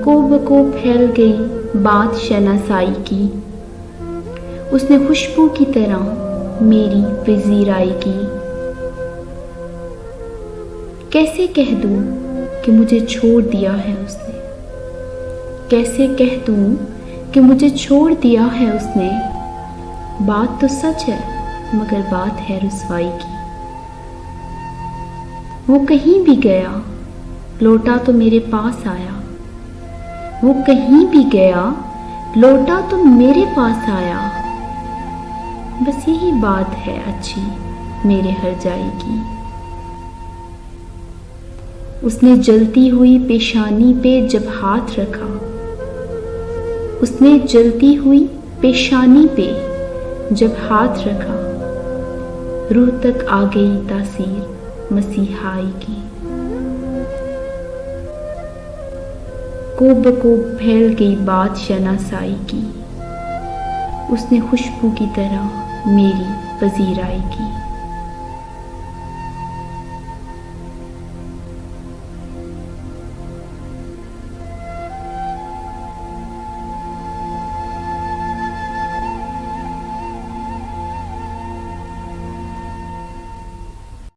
बको फैल गई बात शनासाई की। उसने खुशबू की तरह मेरी पजीराई की। कैसे कह दूं कि मुझे छोड़ दिया है उसने, कैसे कह दूं कि मुझे छोड़ दिया है उसने। बात तो सच है मगर बात है रुसवाई की। वो कहीं भी गया लौटा तो मेरे पास आया, वो कहीं भी गया लौटा तो मेरे पास आया। बस यही बात है अच्छी मेरे हर जाएगी। उसने जलती हुई पेशानी पे जब हाथ रखा, उसने जलती हुई पेशानी पे जब हाथ रखा, रूह तक आ गई तासीर मसीहाई की। कोब बकोब फैल गई बात शनासाई की। उसने खुशबू की तरह मेरी पजीराई की।